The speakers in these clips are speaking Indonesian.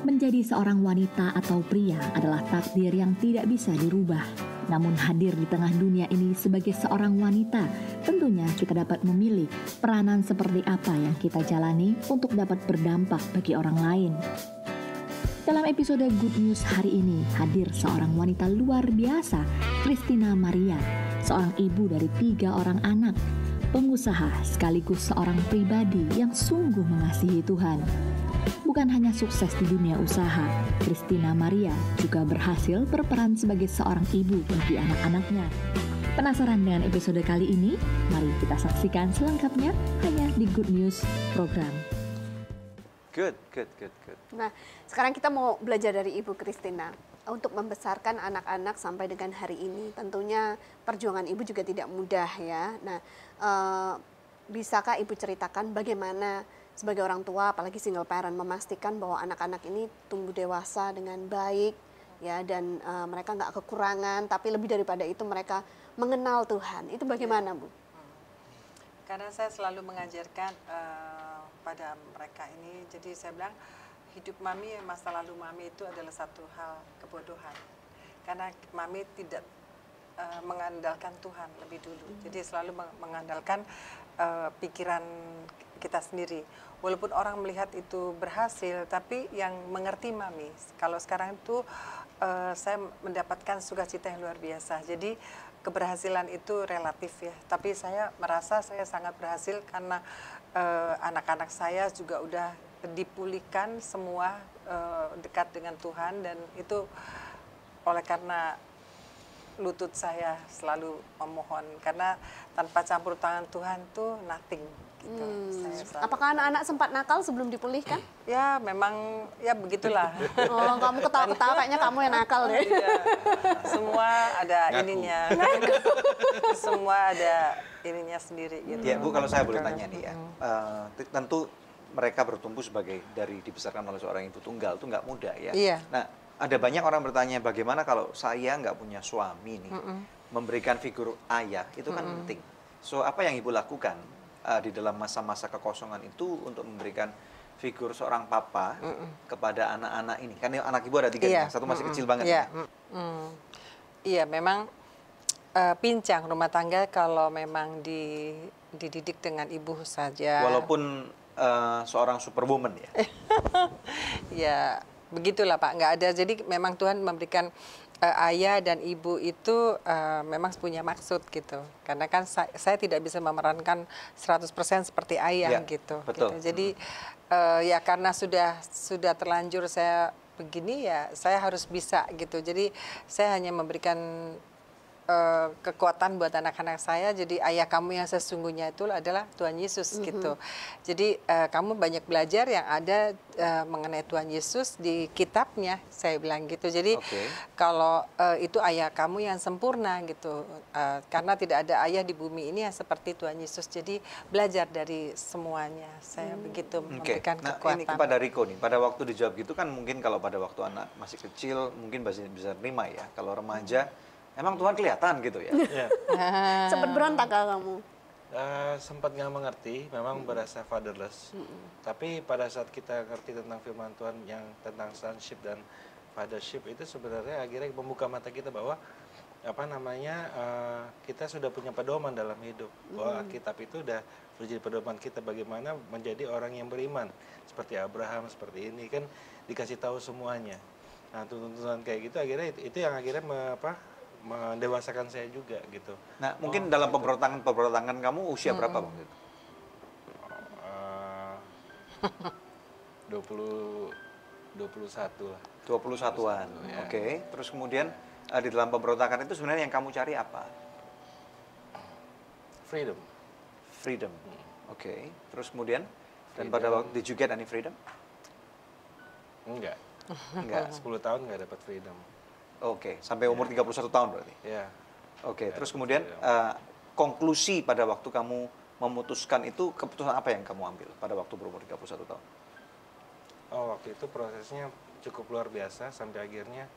Menjadi seorang wanita atau pria adalah takdir yang tidak bisa dirubah. Namun hadir di tengah dunia ini sebagai seorang wanita, tentunya kita dapat memilih peranan seperti apa yang kita jalani untuk dapat berdampak bagi orang lain. Dalam episode Good News hari ini hadir seorang wanita luar biasa, Christina Maria, seorang ibu dari 3 orang anak, pengusaha sekaligus seorang pribadi yang sungguh mengasihi Tuhan. Bukan hanya sukses di dunia usaha, Christina Maria juga berhasil berperan sebagai seorang ibu bagi anak-anaknya. Penasaran dengan episode kali ini? Mari kita saksikan selengkapnya hanya di Good News program. Good. Nah, sekarang kita mau belajar dari Ibu Christina untuk membesarkan anak-anak sampai dengan hari ini. Tentunya perjuangan Ibu juga tidak mudah ya. Nah, bisakah Ibu ceritakan bagaimana sebagai orang tua, apalagi single parent, memastikan bahwa anak-anak ini tumbuh dewasa dengan baik, ya, dan mereka nggak kekurangan, tapi lebih daripada itu mereka mengenal Tuhan. Itu bagaimana, Bu? Karena saya selalu mengajarkan pada mereka ini, jadi saya bilang hidup mami, masa lalu mami itu adalah satu hal kebodohan. Karena mami tidak mengandalkan Tuhan lebih dulu, jadi selalu mengandalkan pikiran kita sendiri. Walaupun orang melihat itu berhasil, tapi yang mengerti mami. Kalau sekarang itu saya mendapatkan sukacita yang luar biasa. Jadi keberhasilan itu relatif ya. Tapi saya merasa saya sangat berhasil karena anak-anak saya juga udah dipulihkan semua dekat dengan Tuhan, dan itu oleh karena lutut saya selalu memohon, karena tanpa campur tangan Tuhan tuh nothing. Gitu. Apakah anak-anak sempat nakal sebelum dipulihkan? Ya memang ya begitulah. Oh, kamu ketawa-ketawa kayaknya kamu yang nakal deh. Iya. Semua ada ininya. Semua ada ininya sendiri gitu. Ya Bu, kalau saya boleh tanya nih ya, tentu mereka bertumbuh sebagai dari dibesarkan oleh seorang ibu tunggal itu nggak mudah ya. Iya. Nah, ada banyak orang bertanya bagaimana kalau saya nggak punya suami nih, memberikan figur ayah itu kan penting. So apa yang ibu lakukan di dalam masa-masa kekosongan itu untuk memberikan figur seorang papa kepada anak-anak ini? Kan anak ibu ada 3, satu masih kecil banget. Iya, iya memang pincang rumah tangga kalau memang dididik dengan ibu saja. Walaupun seorang superwoman ya. Ya begitulah Pak, nggak ada. Jadi memang Tuhan memberikan ayah dan ibu itu memang punya maksud gitu. Karena kan saya tidak bisa memerankan 100% seperti ayah Ya, gitu. betul. Gitu. Jadi ya karena sudah terlanjur saya begini ya, saya harus bisa gitu. Jadi saya hanya memberikan kekuatan buat anak-anak saya. Jadi ayah kamu yang sesungguhnya itu adalah Tuhan Yesus gitu. Jadi kamu banyak belajar yang ada mengenai Tuhan Yesus di kitabnya, saya bilang gitu. Jadi kalau itu ayah kamu yang sempurna gitu, karena tidak ada ayah di bumi ini yang seperti Tuhan Yesus. Jadi belajar dari semuanya, saya begitu memberikan kekuatan. Ini kepada Riko nih, pada waktu dijawab gitu kan mungkin kalau pada waktu anak masih kecil mungkin masih bisa terima ya. Kalau remaja emang Tuhan kelihatan gitu ya. Sempat berontak kamu? Sempat nggak mengerti, memang berasa fatherless. Tapi pada saat kita ngerti tentang firman Tuhan yang tentang sonship dan fathership itu sebenarnya akhirnya membuka mata kita bahwa kita sudah punya pedoman dalam hidup. Bahwa Alkitab itu udah menjadi pedoman kita bagaimana menjadi orang yang beriman. Seperti Abraham, seperti ini kan dikasih tahu semuanya. Nah tuntunan kayak gitu akhirnya itu yang akhirnya mendewasakan saya juga gitu. Nah, mungkin dalam pemberontakan kamu usia berapa waktu itu? 21 lah. 21-an. Ya. Oke. Terus kemudian di dalam pemberontakan itu sebenarnya yang kamu cari apa? Freedom. Freedom. Oke. Terus kemudian dan pada waktu did you get any freedom? Enggak. 10 tahun nggak dapat freedom. Oke, sampai umur 31 tahun berarti? Ya. Oke, terus kemudian konklusi pada waktu kamu memutuskan itu, keputusan apa yang kamu ambil pada waktu berumur 31 tahun? Oh, waktu itu prosesnya cukup luar biasa sampai akhirnya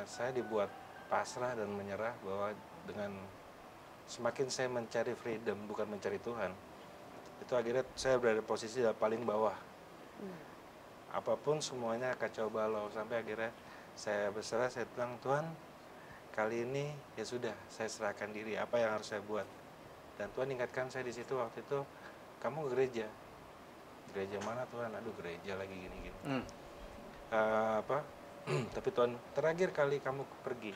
saya dibuat pasrah dan menyerah bahwa dengan semakin saya mencari freedom bukan mencari Tuhan, itu akhirnya saya berada di posisi paling bawah. Apapun semuanya kacau balau, sampai akhirnya saya berserah, saya bilang, Tuhan kali ini ya sudah, saya serahkan diri, apa yang harus saya buat. Dan Tuhan ingatkan saya di situ waktu itu, kamu ke gereja. Gereja mana Tuhan? Aduh, gereja lagi gini-gini. Tapi Tuhan, terakhir kali kamu pergi.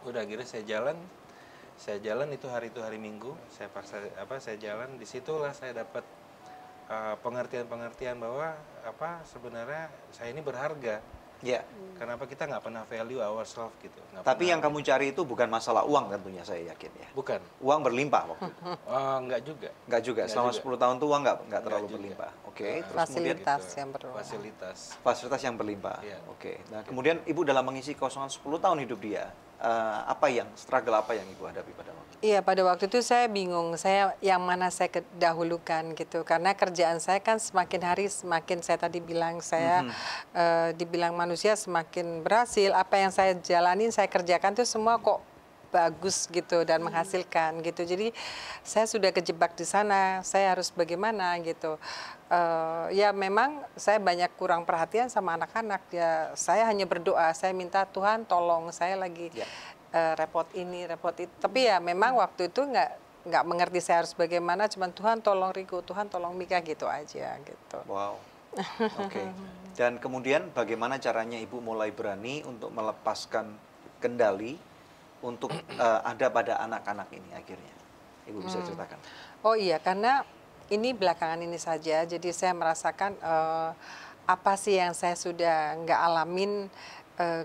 Udah, akhirnya saya jalan itu hari Minggu, saya jalan, disitulah saya dapat pengertian bahwa sebenarnya saya ini berharga. Ya. Kenapa kita nggak pernah value ourselves gitu? Tapi yang kamu cari itu bukan masalah uang tentunya, saya yakin ya. Bukan. Uang berlimpah waktu itu. Nggak juga. Nggak juga. Selama 10 tahun tuh uang nggak terlalu juga. berlimpah. Oke. Terus Fasilitas Gitu. yang berlimpah. fasilitas yang berlimpah. Iya. Oke. Nah, kemudian Ibu dalam mengisi kosongan 10 tahun hidup dia, struggle apa yang Ibu hadapi pada waktu itu? Iya, pada waktu itu saya bingung, yang mana saya dahulukan gitu. Karena kerjaan saya kan semakin hari semakin, saya tadi bilang, saya dibilang manusia semakin berhasil. Apa yang saya jalanin, saya kerjakan itu semua kok bagus gitu dan menghasilkan gitu. Jadi saya sudah kejebak di sana, saya harus bagaimana gitu. Ya memang saya banyak kurang perhatian sama anak-anak. Ya saya hanya berdoa, saya minta Tuhan tolong, saya lagi repot ini, repot itu. Tapi ya memang waktu itu nggak mengerti saya harus bagaimana. Cuman Tuhan tolong Riko, Tuhan tolong Mika gitu aja gitu. Wow. Oke. Dan kemudian bagaimana caranya Ibu mulai berani untuk melepaskan kendali untuk ada pada anak-anak ini akhirnya? Ibu bisa ceritakan. Oh iya, karena ini belakangan ini saja. Jadi saya merasakan apa sih yang saya sudah nggak alamin,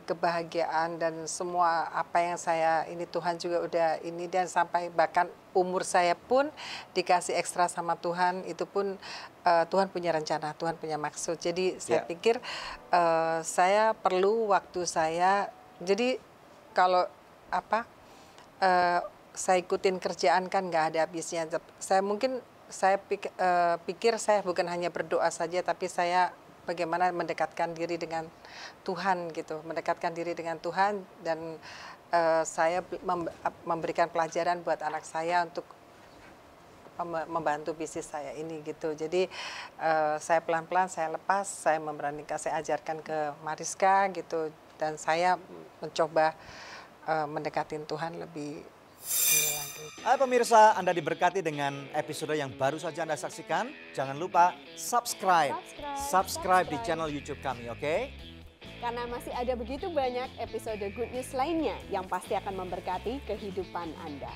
kebahagiaan dan semua apa yang saya ini Tuhan juga udah ini, dan sampai bahkan umur saya pun dikasih ekstra sama Tuhan, itu pun Tuhan punya rencana, Tuhan punya maksud. Jadi saya pikir saya perlu waktu saya. Jadi kalau saya ikutin kerjaan kan nggak ada habisnya. Saya pikir saya bukan hanya berdoa saja, tapi saya bagaimana mendekatkan diri dengan Tuhan gitu, mendekatkan diri dengan Tuhan, dan saya memberikan pelajaran buat anak saya untuk membantu bisnis saya ini gitu. Jadi saya pelan-pelan saya lepas, saya memberanikan, saya ajarkan ke Mariska gitu, dan saya mencoba mendekatin Tuhan lebih ini lagi. Hai pemirsa, Anda diberkati dengan episode yang baru saja Anda saksikan. Jangan lupa subscribe di channel YouTube kami, oke? Karena masih ada begitu banyak episode Good News lainnya yang pasti akan memberkati kehidupan Anda.